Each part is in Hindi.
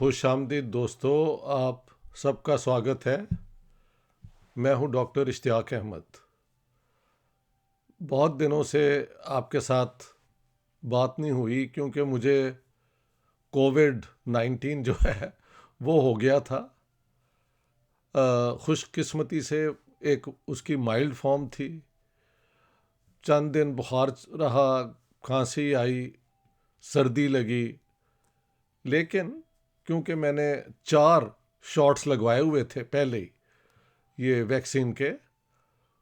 खुश आमदीद दोस्तों, आप सबका स्वागत है। मैं हूं डॉक्टर इश्तियाक अहमद। बहुत दिनों से आपके साथ बात नहीं हुई क्योंकि मुझे कोविड-19 जो है वो हो गया था। खुशकिस्मती से एक उसकी माइल्ड फॉर्म थी। चंद दिन बुखार रहा, खांसी आई, सर्दी लगी, लेकिन क्योंकि मैंने 4 शॉट्स लगवाए हुए थे पहले ही ये वैक्सीन के,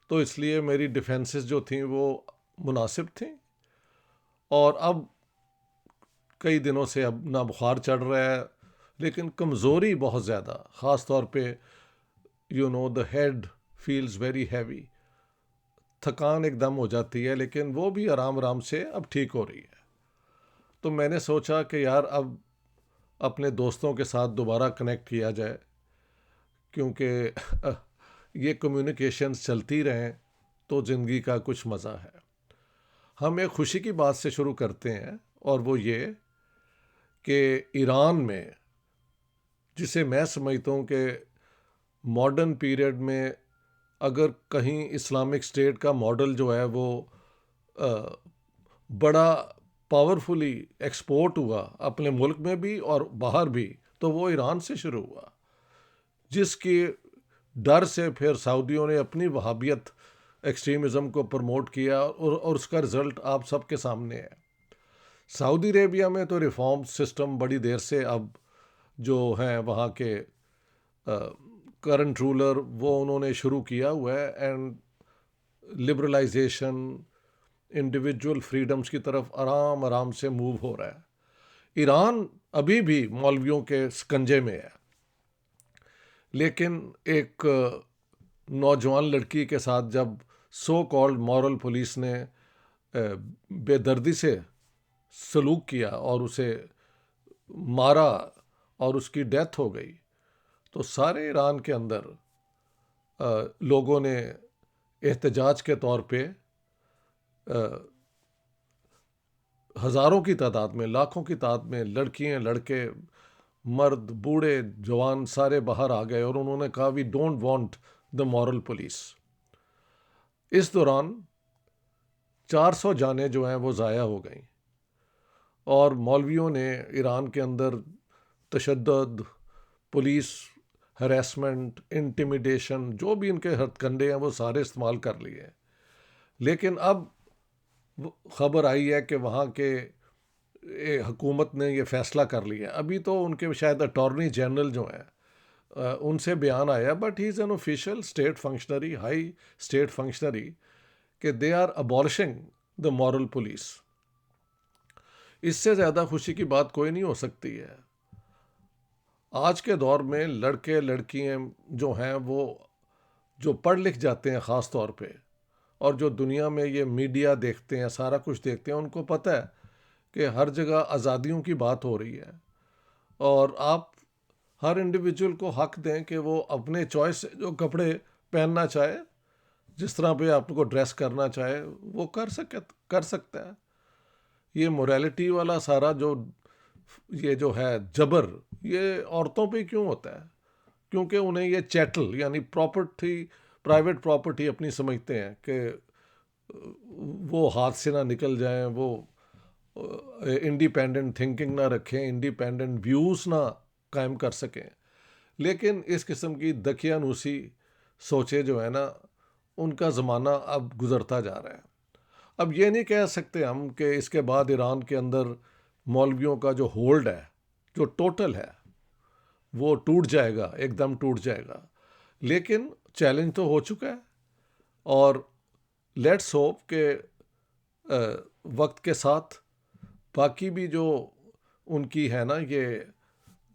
तो इसलिए मेरी डिफेंसेस जो थी वो मुनासिब थी। और अब कई दिनों से अब ना बुखार चढ़ रहा है, लेकिन कमज़ोरी बहुत ज़्यादा, ख़ास तौर पे the head feels very heavy, थकान एकदम हो जाती है, लेकिन वो भी आराम आराम से अब ठीक हो रही है। तो मैंने सोचा कि यार अब अपने दोस्तों के साथ दोबारा कनेक्ट किया जाए, क्योंकि ये कम्युनिकेशंस चलती रहें तो ज़िंदगी का कुछ मज़ा है। हम एक खुशी की बात से शुरू करते हैं, और वो ये कि ईरान में, जिसे मैं समझता हूँ कि मॉडर्न पीरियड में अगर कहीं इस्लामिक स्टेट का मॉडल जो है वो अ, बड़ा पावरफुली एक्सपोर्ट हुआ अपने मुल्क में भी और बाहर भी, तो वो ईरान से शुरू हुआ, जिसकी डर से फिर सऊदियों ने अपनी वहाबियत एक्सट्रीमिज़म को प्रमोट किया, और उसका रिज़ल्ट आप सबके सामने है। सऊदी अरेबिया में तो रिफॉर्म सिस्टम बड़ी देर से अब जो हैं वहाँ के करंट रूलर, वो उन्होंने शुरू किया हुआ है, एंड लिबरलाइजेशन, इंडिविजुअल फ्रीडम्स की तरफ आराम आराम से मूव हो रहा है। ईरान अभी भी मौलवियों के स्कंजे में है, लेकिन एक नौजवान लड़की के साथ जब सो कॉल्ड मॉरल पुलिस ने बेदर्दी से सलूक किया और उसे मारा और उसकी डेथ हो गई, तो सारे ईरान के अंदर लोगों ने एहतजाज के तौर पे हज़ारों की तादाद में, लाखों की तादाद में लड़कियां, लड़के, मर्द, बूढ़े, जवान सारे बाहर आ गए, और उन्होंने कहा we don't want the moral police. इस दौरान 400 जानें जो हैं वो ज़ाया हो गई, और मौलवियों ने ईरान के अंदर तशद्दुद, पुलिस हरेसमेंट, इंटिमिडेशन, जो भी इनके हथकंडे हैं वो सारे इस्तेमाल कर लिए। लेकिन अब खबर आई है कि वहाँ के हुकूमत ने ये फ़ैसला कर लिया। अभी तो उनके शायद अटॉर्नी जनरल जो हैं उनसे बयान आया, but he is an official state functionary, high state functionary, कि they are abolishing the moral police. इससे ज़्यादा खुशी की बात कोई नहीं हो सकती है। आज के दौर में लड़के लड़कियां जो हैं वो जो पढ़ लिख जाते हैं ख़ास तौर पे, और जो दुनिया में ये मीडिया देखते हैं, सारा कुछ देखते हैं, उनको पता है कि हर जगह आज़ादियों की बात हो रही है, और आप हर इंडिविजुअल को हक दें कि वो अपने चॉइस से जो कपड़े पहनना चाहे, जिस तरह पे आपको ड्रेस करना चाहे, वो कर सकता है। ये मोरालिटी वाला सारा जो ये जो है जबर, ये औरतों पे क्यों होता है? क्योंकि उन्हें ये चैटल यानी प्रॉपर्टी, प्राइवेट प्रॉपर्टी अपनी समझते हैं कि वो हाथ से ना निकल जाएं, वो इंडिपेंडेंट थिंकिंग ना रखें, इंडिपेंडेंट व्यूज़ ना कायम कर सकें। लेकिन इस किस्म की दकियानूसी सोचे जो है ना, उनका ज़माना अब गुज़रता जा रहा है। अब ये नहीं कह सकते हम कि इसके बाद ईरान के अंदर मौलवियों का जो होल्ड है, जो टोटल है, वो टूट जाएगा, एकदम टूट जाएगा। लेकिन चैलेंज तो हो चुका है, और लेट्स होप कि वक्त के साथ बाकी भी जो उनकी है ना ये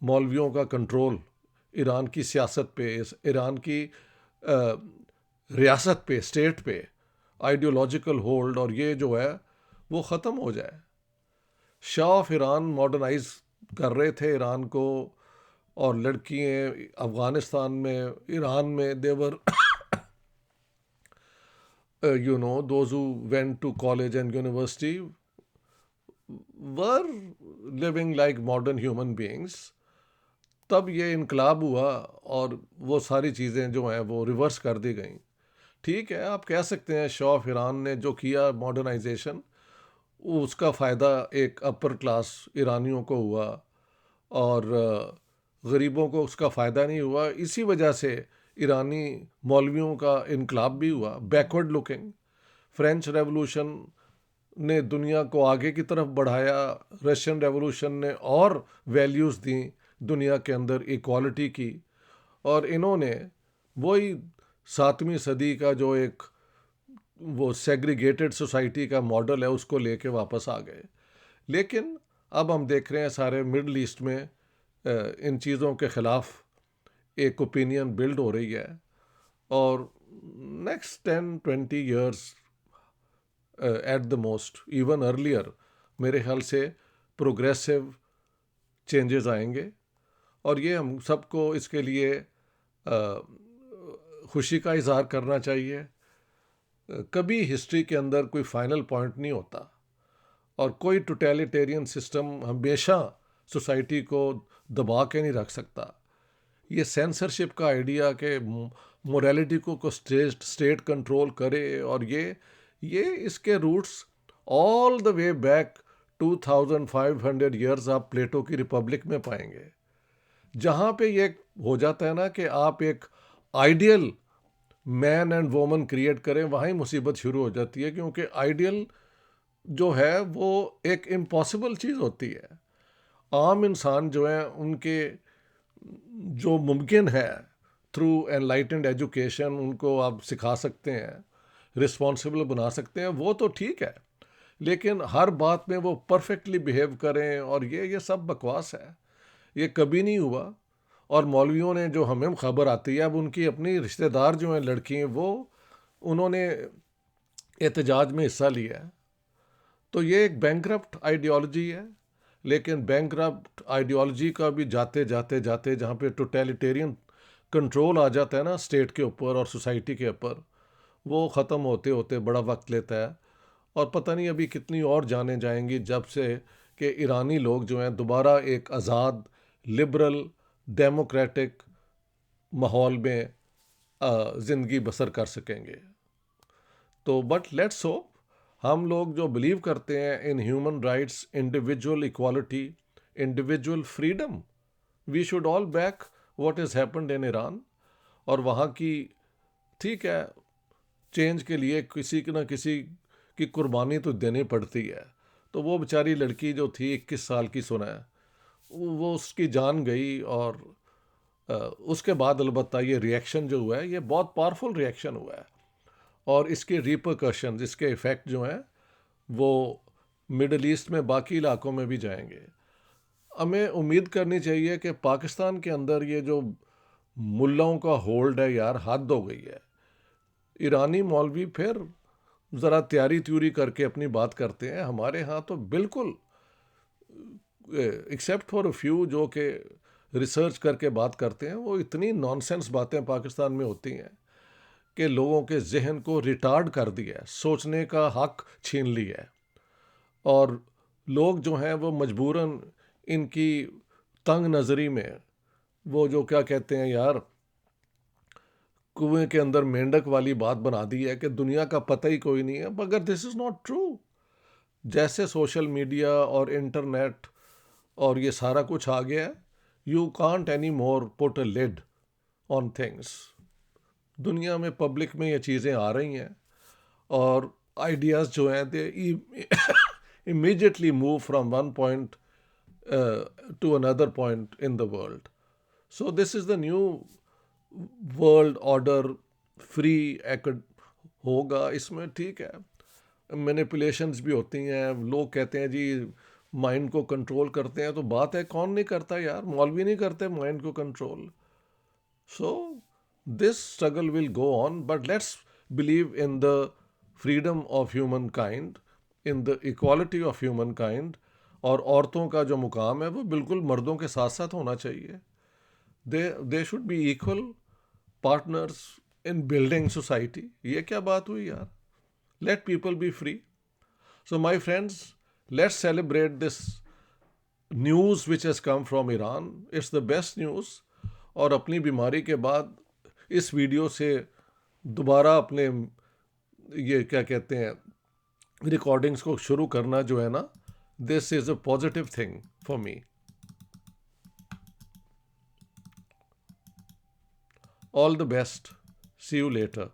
मौलवियों का कंट्रोल ईरान की सियासत पे, ईरान की रियासत पे, स्टेट पे, आइडियोलॉजिकल होल्ड, और ये जो है वो ख़त्म हो जाए। शाह ऑफ ईरान मॉडर्नाइज कर रहे थे ईरान को, और लड़कियाँ अफ़गानिस्तान में, ईरान में, देवर those who went to college and university were living like modern human beings. तब ये इनकलाब हुआ और वो सारी चीज़ें जो हैं वो रिवर्स कर दी गई। ठीक है, आप कह सकते हैं शाह ऑफ ईरान ने जो किया मॉडर्नाइजेशन, उसका फ़ायदा एक अपर क्लास ईरानियों को हुआ और गरीबों को उसका फ़ायदा नहीं हुआ। इसी वजह से ईरानी मौलवियों का इनकलाब भी हुआ, बैकवर्ड लुकिंग। फ्रेंच रेवोल्यूशन ने दुनिया को आगे की तरफ बढ़ाया, रशियन रेवोल्यूशन ने और वैल्यूज़ दी दुनिया के अंदर इक्वालिटी की, और इन्होंने वही 7वीं सदी का जो एक वो सेग्रीगेटेड सोसाइटी का मॉडल है उसको लेके वापस आ गए। लेकिन अब हम देख रहे हैं सारे मिडल ईस्ट में इन चीज़ों के ख़िलाफ़ एक ओपिनियन बिल्ड हो रही है, और next 10-20 years at the most, even earlier, मेरे ख्याल से प्रोग्रेसिव चेंजेस आएंगे। और ये हम सबको इसके लिए खुशी का इजहार करना चाहिए। कभी हिस्ट्री के अंदर कोई फाइनल पॉइंट नहीं होता, और कोई टोटलिटेरियन सिस्टम हमेशा सोसाइटी को दबा के नहीं रख सकता। ये सेंसरशिप का आइडिया के मोरालिटी को स्टेट कंट्रोल करे, और ये इसके roots all the way back 2500 years आप प्लेटो की रिपब्लिक में पाएंगे, जहाँ पे ये हो जाता है ना कि आप एक ideal man and woman create करें, वहाँ ही मुसीबत शुरू हो जाती है, क्योंकि आइडियल जो है वो एक इम्पॉसिबल चीज़ होती है। आम इंसान जो है उनके जो मुमकिन है थ्रू एनलाइटेंड एजुकेशन उनको आप सिखा सकते हैं, रिस्पॉन्सिबल बना सकते हैं, वो तो ठीक है, लेकिन हर बात में वो परफेक्टली बिहेव करें, और ये सब बकवास है, ये कभी नहीं हुआ। और मौलवियों ने जो हमें खबर आती है, अब उनकी अपनी रिश्तेदार जो हैं लड़की, वो उन्होंने एहतजाज में हिस्सा लिया है। तो ये एक बैंकरप्ट आइडियोलॉजी है, लेकिन बैंकरप्ट आइडियोलॉजी का भी जाते जाते जाते जहाँ पे टोटलिटेरियन कंट्रोल आ जाता है ना स्टेट के ऊपर और सोसाइटी के ऊपर, वो ख़त्म होते होते बड़ा वक्त लेता है। और पता नहीं अभी कितनी और जाने जाएंगी जब से कि ईरानी लोग जो हैं दोबारा एक आज़ाद, लिबरल, डेमोक्रेटिक माहौल में ज़िंदगी बसर कर सकेंगे। तो बट लेट्स होप, हम लोग जो बिलीव करते हैं in human rights, individual equality, individual freedom, we should all back what is happened in Iran. और वहाँ की, ठीक है, चेंज के लिए किसी न किसी की कुर्बानी तो देनी पड़ती है। तो वो बेचारी लड़की जो थी 21 साल की, सुना है, वो उसकी जान गई, और उसके बाद अलबत्ता ये रिएक्शन जो हुआ है ये बहुत पावरफुल रिएक्शन हुआ है, और इसके रिपरकशंस, इसके इफ़ेक्ट जो हैं वो मिडल ईस्ट में बाकी इलाकों में भी जाएंगे। हमें उम्मीद करनी चाहिए कि पाकिस्तान के अंदर ये जो मुल्लाओं का होल्ड है यार, हद हो गई है। ईरानी मौलवी फिर ज़रा तैयारी त्यूरी करके अपनी बात करते हैं, हमारे यहाँ तो बिल्कुल, एक्सेप्ट फॉर अ फ्यू जो कि रिसर्च करके बात करते हैं, वो इतनी नॉनसेंस बातें पाकिस्तान में होती हैं कि लोगों के जहन को रिटार्ड कर दिया है, सोचने का हक छीन लिया है, और लोग जो हैं वो मजबूरन इनकी तंग नज़री में, वो जो क्या कहते हैं यार, कुएं के अंदर मेंढक वाली बात बना दी है कि दुनिया का पता ही कोई नहीं है, मगर दिस इज़ नॉट ट्रू। जैसे सोशल मीडिया और इंटरनेट और ये सारा कुछ आ गया है, you can't any more put a lid on things. दुनिया में पब्लिक में ये चीज़ें आ रही हैं, और आइडियाज़ जो हैं दे immediately move from one point to another point in the world. So this is the new world order, free होगा। इसमें ठीक है, मैनिपुलेशंस भी होती हैं, लोग कहते हैं जी माइंड को कंट्रोल करते हैं, तो बात है कौन नहीं करता यार, मौलवी नहीं करते माइंड को control. So this struggle will go on, but let's believe in the freedom of humankind, in the equality of humankind, और औरतों का जो मुकाम है वो बिल्कुल मर्दों के साथ साथ होना चाहिए। They should be equal partners in building society. ये क्या बात हुई यार? Let people be free. So my friends, let's celebrate this news which has come from Iran, it's the best news. और अपनी बीमारी के बाद इस वीडियो से दोबारा अपने ये क्या कहते हैं रिकॉर्डिंग्स को शुरू करना जो है ना, this is a positive thing for me. All the best, see you letter.